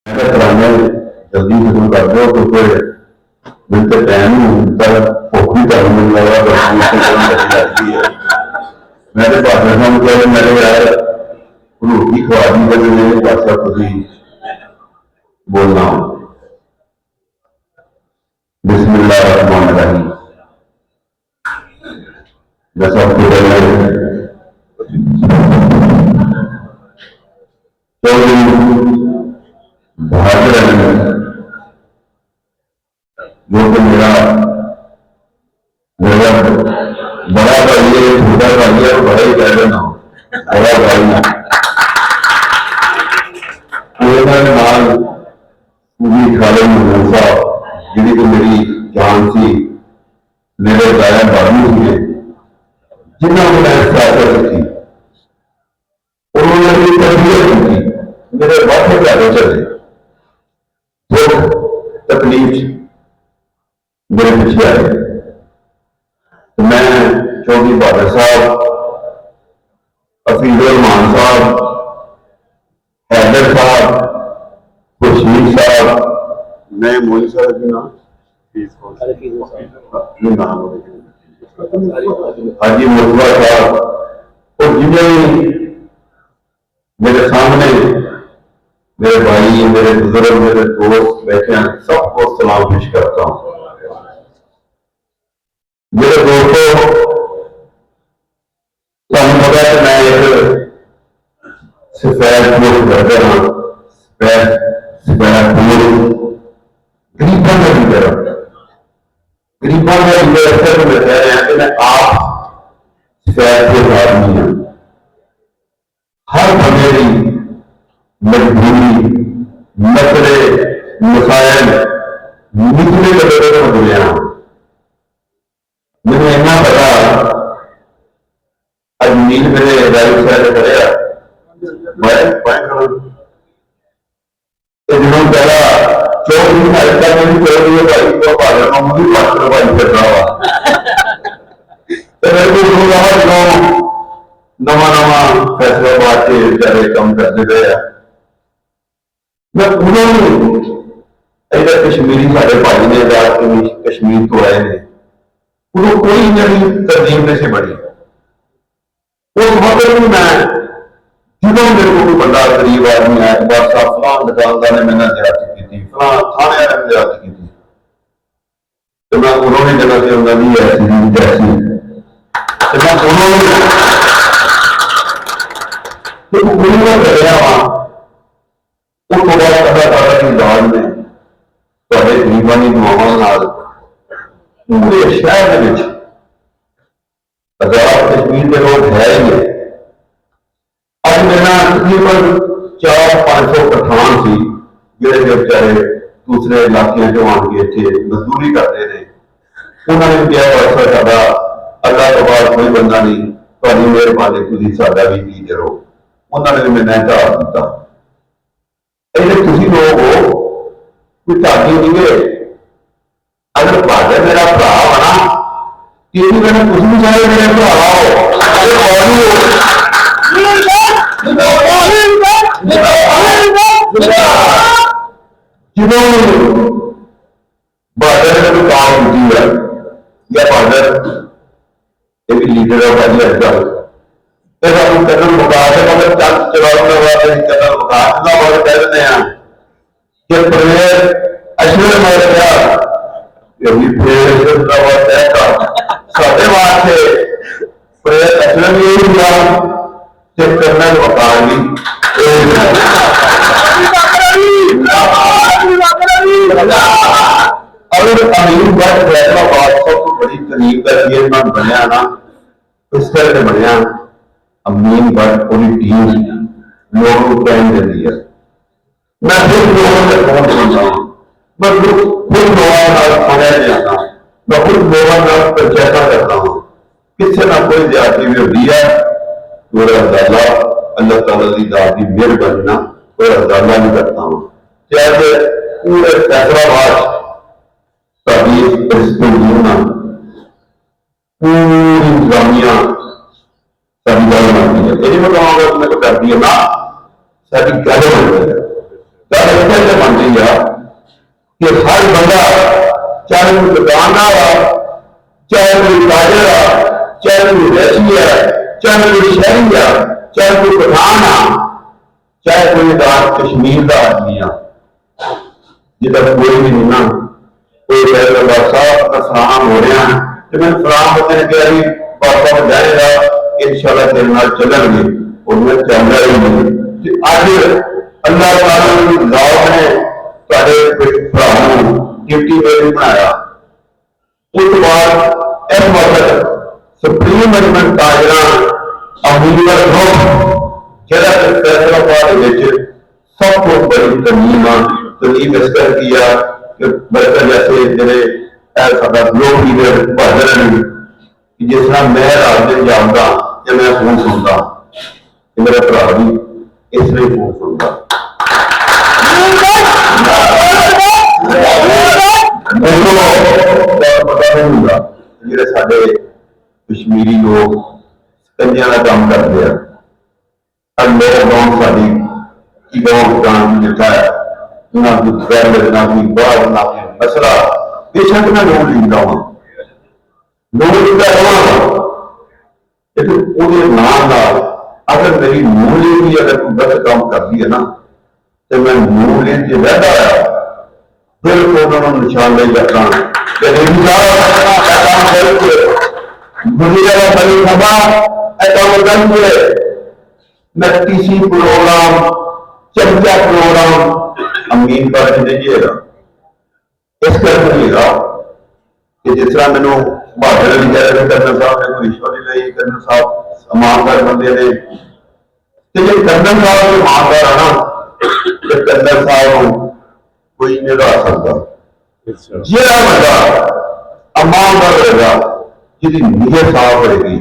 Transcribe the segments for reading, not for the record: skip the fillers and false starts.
कराने जल्दी शुरू कर दो तो फिर मिलते टाइम तक भुख भी कर मिल जाएगा। लगती है मेरे पार्टनर ने कहा मेरे यार रोटी खवा दी मेरे पासा तुझी बोलना बिस्मिल्लाह रहमान रहीम। जैसा आपको भाग जो कि मेरा मेरा बड़ा भाई है, छोटा भाई है, बड़ा ही कह देना बड़ा भाई नाल पूरी खाले मूसा जी तो मेरी जान सी मेरे दाया बाबू थे जिन्होंने मैं सियासत की उन्होंने मेरी तरबियत की मेरे वाथे प्यारे चले दुख तकलीफ मेरे पीछे आए तो मैं चौधरी बहादुर साहब, हफीजुर रहमान साहब, हैदर साहब, खुर्शीद साहब, मैं मोदी साहब के नाम हाजी मुर्तजा साहब और जिन्हें मेरे सामने मेरे भाई मेरे बुजुर्ग मेरे दोस्त बैठे हैं सबको सलाम पेश करता हूँ। मेरे दोस्तों पता है मैं एक सफेद पोस्ट करते हाँ सफेद गरीबों का लीडर गरीबों का लीडर ऐसे तो मैं कह रहे हैं कि मैं आप सफेद पोस्ट आदमी हूं। हर बंदे की मजबूरी मसले मसायल निचले कदर को दुनिया मैंने इतना पता अजमीर मेरे राइट साइड करेगा जिन्होंने पहला चौधरी साहित्य में भी चौधरी भाई को पालन मुझे पात्र भाई कर रहा हुआ मेरे को नवा नवा फैसला बात के बेचारे कम करते गए मैं उन्होंने इधर कश्मीरी साढ़े भाई ने कश्मीर तो आए हैं उन्होंने कोई नई तरजीम में से बड़ी उस वक्त भी मैं ਜਦੋਂ मेरे को कोई बंदा गरीब आदमी आया बस फलां दुकानदार ने मैंने ज्यादती की फलां थाने वाले ने ज्यादती की तो मैं उन्होंने जगह से उन्होंने ऐसी जैसी तो मैं उन्होंने गया वहां उस बाद पता चला कि दाल ने थोड़े गरीबों की दुआवां पूरे शहर में आजाद कश्मीर के लोग है ही है। अब मेरा तकरीबन 400-500 पठान सी ਜਿਹੜੇ ਕਿ ਵਿਚਾਰੇ ਦੂਸਰੇ ਇਲਾਕਿਆਂ ਚੋਂ ਆਣ ਕੇ ਇੱਥੇ ਮਜ਼ਦੂਰੀ ਕਰਦੇ ਨੇ ਉਹਨਾਂ ਨੇ ਕਿਹਾ ਵਾਸਾ ਸਾਡਾ ਅੱਲਾਹ ਤੋਂ ਬਾਅਦ ਕੋਈ ਬੰਦਾ ਨਹੀਂ ਤੁਹਾਡੀ ਮਿਹਰਬਾਨੀ ਤੁਸੀਂ ਸਾਡਾ ਵੀ ਕੀ ਕਰੋ ਉਹਨਾਂ ਨੇ ਮੈਨੂੰ ਇਤਿਹਾਸ ਦਿੱਤਾ ਇਹਦੇ ਤੁਸੀਂ ਲੋਕ ਹੋ ਕੋਈ ਤੁਹਾਡੀ ਨਹੀਂ अगर भाजपा मेरा भरा बना कि मैंने कुछ भी चाहे मेरे भरा हो जिन्होंने भाजपा ने काम की है या भाजपा एक लीडर है भाजी अजकल कर्नल मुकाबले मगर चंद चुनाव कर्नल मुकाबला बहुत कहते हैं कि प्रवेश अश्विन मर गया साढ़े वास्ते असल में यही हुआ कि कर्नल वकाली अगर अमीर भट्ट फैसलाबाद सब बड़ी करीब का चेयरमैन बनया ना इस करके बनया अमीर भट्ट पूरी टीम लोगों को टाइम देती है मैं फिर लोगों से फोन सुनता हूँ मैं खुद लोगों जाता हूँ मैं खुद लोगों पंचायत करता हूँ किसी ना कोई ज्यादा भी होती है मेरा अदाला अल्लाह ताला की दात की मेहरबानी ना कोई अदाला नहीं करता हूँ चाहे पूरे फैसलाबाद साड़ी पूरी इंतजामिया साड़ी गल बनती है यही बताऊंगा मेरे को करती है ना साड़ी गल बनती है ਗੱਲ ਇੱਥੇ ਤੇ ਬਣਦੀ ਆ ਕਿ ਹਰ ਬੰਦਾ, ਚਾਹੇ ਕੋਈ ਦੁਕਾਨਦਾਰ ਆ, ਚਾਹੇ ਕੋਈ ਤਾਜਰ ਆ, ਚਾਹੇ ਕੋਈ ਰੈਸੀ ਆ, ਚਾਹੇ ਕੋਈ ਸ਼ਹਿਰੀ ਆ, ਚਾਹੇ ਕੋਈ ਪਠਾਨ ਆ, ਚਾਹੇ ਕੋਈ ਕਸ਼ਮੀਰ ਦਾ ਆਦਮੀ ਆ, ਜਿਹਦਾ ਕੋਈ ਵੀ ਨਹੀਂ ਨਾ, ਕੋਈ ਬਾਬਾ ਸਾਹਿਬ ਦਾ ਸਲਾਮ ਹੋ ਰਿਹਾ ਤੇ ਮੈਂ ਸਲਾਮ ਬੱਚੇ ਨੇ ਕਿਹਾ ਵੀ ਬਾਬਾ ਜਾਏਗਾ इंशाअल्लाह तेरे नाल चलणगे और मैं चाहता ही नहीं कि अज अल्लाह ताला ने लाभ ने तुहाडे भरा नूं डिप्टी मेयर बनाया। उस बाद इस वक्त सुप्रीम मैनेजमेंट ताजरा अमीर ग्रुप जिहड़ा फैसलाबाद विच सब तो बड़ी तमीम इस कर किया कि बरकर जैसे जिहड़े साडा लोक लीडर बहादुर ने जिस तरह मैं रात दिन जाऊंगा जब मैं फोन सुनता मेरा भरा भी इसलिए फोन सुनता पता नहीं होगा जो साडे कश्मीरी लोग कंजियां का काम करते हैं मेरा गांव साड़ी की गांव गांव जिता है ना कोई पैर ना कोई बाहर ना कोई मसला बेशक मैं लोन लींदा हूं लोन लींदा रहा अगर मेरी मूल्य भी अगर कोई गलत काम करती है ना तो मैं मूल्य से रहता है बिल्कुल उन्होंने निशान नहीं करता मैं किसी प्रोग्राम चर्चा प्रोग्राम अमीन पर नहीं इस करके कि जिस तरह मैनू बहादुर अली कह रहे कर्नल साहब ने कोई रिश्वत नहीं ली, कर्नल साहब ईमानदार बंदे ने जो कर्नल साहब ईमानदार है ना तो कर्नल साहब कोई नहीं रह सकता जो बंदा ईमानदार होगा जिसकी नीयत साफ होगी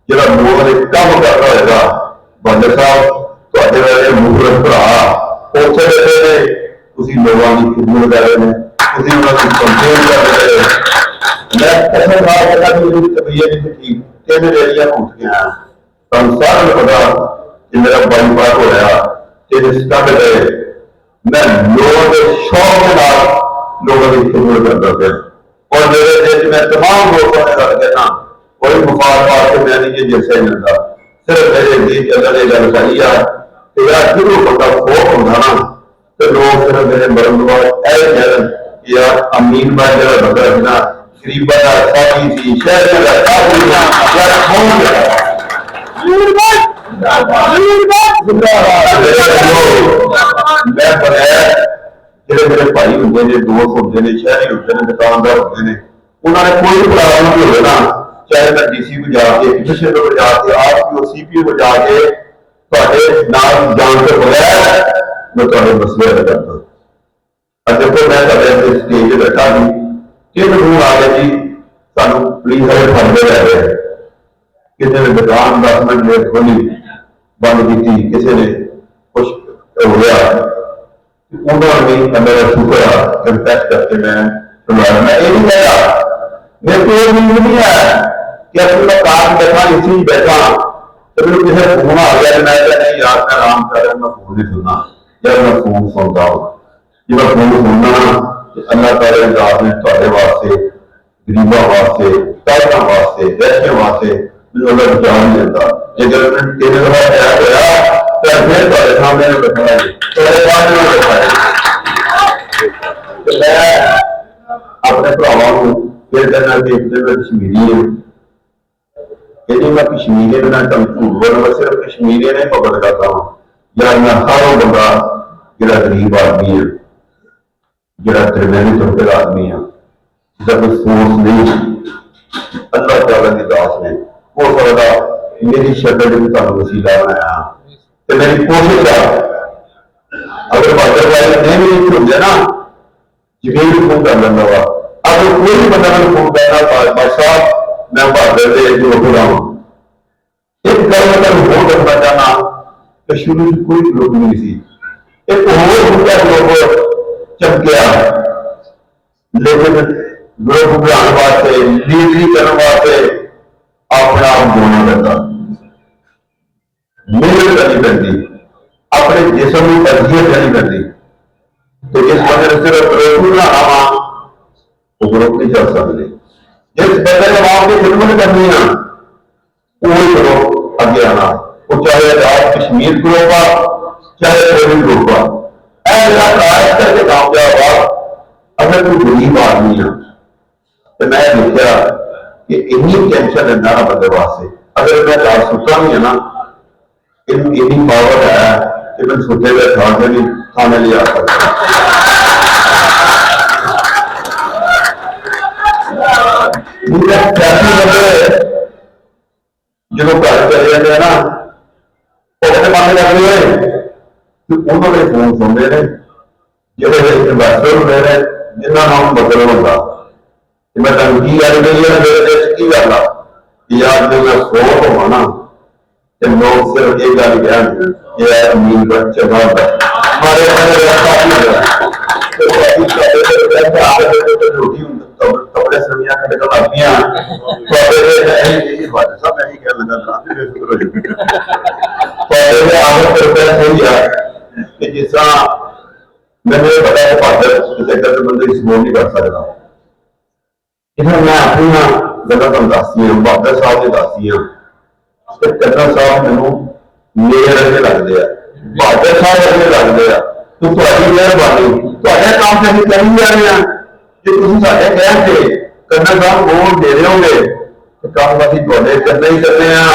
जो लोगों ने काम करता होगा बंदे साहब थोड़े वाले मुखरत भरा उसे बैठे ने लोगों की खिदमत कर रहे हैं कंप्लेन कर रहे हैं मैं कसम खा के कहता मेरी तबीयत नहीं ठीक तीन रेलियां उठ गया तुम सारे पता कि मेरा बाईपास हो रहा तीन स्टंट गए मैं लोगों के शौक के साथ लोगों की खिदमत करता था और मेरे देश में तमाम लोगों ने कर देना कोई मुफाद वास्ते मैं नहीं जैसे मिलता सिर्फ मेरे जी अगर ये गल कही है कि यार जो बंदा खौफ होता ना तो लोग सिर्फ मेरे मरण बाद ऐ कहन कि यार अमीन भाई जरा बंदा रखना गरीबा का साथी थी शहर का साथी यार कौन मैं बनाया जो मेरे भाई होंगे ने दोस्त होंगे ने शहरी होंगे ने दुकानदार होंगे ने उन्होंने कोई प्रॉब्लम नहीं होगा ना चाहे मैं डीसी को जाके कमिश्नर को जाके आरपीओ सीपीओ को जाके नाम जान के बोला मैं थोड़े मसले हल करता देखो मैं स्टेज बैठा जी तीन रूम आ गए जी सानू पुलिस वाले फंदे लै रहे किसी ने दुकान 10 मिनट लेट खोली बंद की किसी ने कुछ हो गया उन्होंने भी मेरा शुक्र है कंटेक्ट करके मैं ये नहीं कहता मेरे को ये नींद नहीं है कि अब मैं कार बैठा इसी बैठा तो मेरे किसी फोन आ गया मैं नहीं यार मैं आराम कर रहा मैं फोन नहीं सुनना जब मैं फोन सुनता हूँ जब मैं फोन सुनना अल्लाह ताला ने तुहाडे वास्ते गरीबां वास्ते ताजरां वास्ते रैशियां वास्ते अल्लाह बचा नहीं देता जेकर मैं 3 दफा तैयार होया तो फिर तुहाडे सामने बैठा है तुहाडे पास में बैठा है मैं अपने भरावां नूं फिर कहना कि एक दिन कश्मीरी है यदि मैं कश्मीरी बिना तुम झूठ बोलूं मैं सिर्फ कश्मीरी नहीं पकड़ करता हूँ यार मैं हर बंदा जिहड़ा गरीब आदमी है जिहड़ा दरम्यानी तबके का आदमी है जिसका कोई सोर्स नहीं अल्लाह ताला की दास ने हो सकता मेरी शक्ल भी तुहानूं वसीला बनाया तो मेरी कोशिश है अगर बहादुर भाई नहीं भी होंगे ना जमीन भी फोन कर लेंदा वा अगर कोई भी बंदा मैंने फोन करना बादशाह मैं बहादुर के जो खुदा हूं एक गल मैं होर दसना चाहना कि शुरू से कोई ग्रुप नहीं सी एक होर दूसरा ग्रुप चमकिया लेकिन ग्रुप बढ़ाने वास्ते लीडरी करने वास्ते अपना आप बोलना पड़ता मेहनत करनी पड़ती अपने जिसम की अजियत करनी पड़ती तो जिस बंदे ने सिर्फ ग्रुप बनाना वा वो ग्रुप नहीं चल सकते। जिस बंदे ने वहां की खिदमत करनी है वही करो अगे आना, वो चाहे आजाद कश्मीर ग्रुप आ चाहे कोई भी ग्रुप आ, ट्राई करके कामयाब आ। अगर कोई गरीब आदमी है तो मैं देखा कि इन्नी टेंशन लेना ना बंदे वास्ते, अगर मैं रात सुता भी है ना इन्नी पावर है कि मैं सोचे हुए खाने भी खाने लिया सकता जो घर चले जाते हैं ना वो मांगे लग रहे हैं उन्होंने फोन सुनते हैं जो इन्वेस्टर होंगे ने जिन्होंने नाम बदल होगा मैं तुम की गल कही है मेरे देश की गल आ यार जो मैं सो होवा ना तो लोग सिर्फ ये गल कह अमीन बट चंगा हमारे रोटी कपड़े सड़ियां कटे कलापियां सब यही कह लगा कि जिस तरह मैंने पता है भाजपा सेक्टर बंदे सपोर्ट नहीं कर सकता इन्हें मैं अपनी गल्लां तुहानूं दस्सियां बहादुर साहब ने दस्सियां ते कन्ना साहब मैनूं मेरे वर्गे लगदे आ बहादुर साहब वर्गे लगदे आ तो तुहाडी मेहरबानी तुहाडे काम ते असीं करी जा रहे हैं जे तुसीं साडे कहण ते कन्ना साहब वोट दे रहे होगे तो काम असीं तुहाडे करने ही करने आ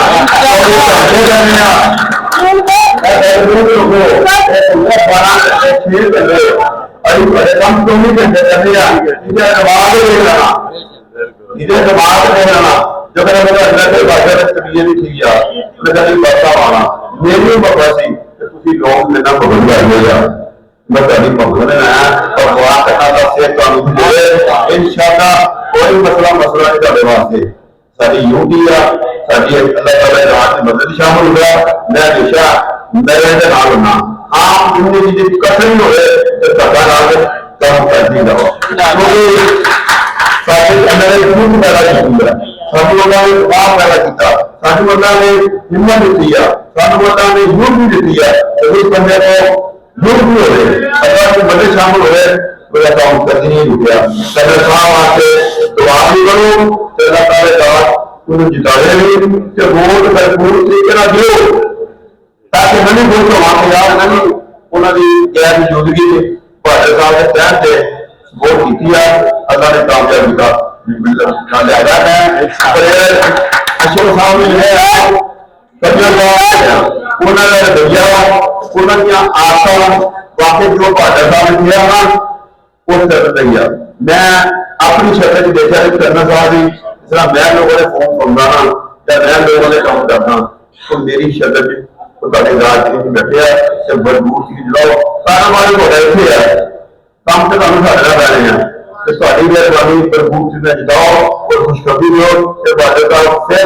करने काम तो नहीं करने इधर दिमाग में रहना जब मेरे अंदर कोई बात तबीयत नहीं ठीक आ मैं कभी बरसा आना मेरी बाबा सी कि तुसी लोग मेरा भगत कर लिया मैं कभी भगत ने आया और दुआ करना दस्से कानून दे इंशाअल्लाह कोई मसला नहीं तेरे वास्ते साडी यूटी आ साडी अल्लाह ताला रात में मदद शामिल हुआ मैं हमेशा मेरे दे नाल होना आप जिंदगी दी कसम होए ते सदा नाल काम करदी रहो क्योंकि साडे अंदर एक रूप पैदा किया साडू लोगों ने बाप पैदा किया साडू लोगों ने हिम्मत दी है साडू लोगों ने यूट दी है तो उस बंदे को यूट भी हो रहे अगर कोई बड़े शामिल हुए तो काम करनी नहीं रुकिया कदर साहब आके दुआ भी करो तो अल्लाह ताला का उन्हें जिताए भी कि वोट भरपूर तरीके नाल दिओ ताकि नवी वोट तो वहां याद नहीं उन्होंने गैर मौजूदगी में बहादुर साहब के तहत से वोट की अल्लाह ने कामयाबी का लिहाजा है अशोक साहब ने उन्होंने रवैया उन्होंने आशा वाकई जो बहादुर साहब ने किया ना उस तरह रही मैं अपनी शक्ल देखा करना साहब भी जिस तरह मैं लोगों ने फोन सुनना ना या मैं लोगों ने काम करना तो मेरी शक्ल राजनीति बैठे है मजबूत जलाओ सारा मालिक हो रहे थे काम तो तुम साढ़े पैने हैं मेहरबानी भरपूर जिताओ और खुशखबरी दो फिर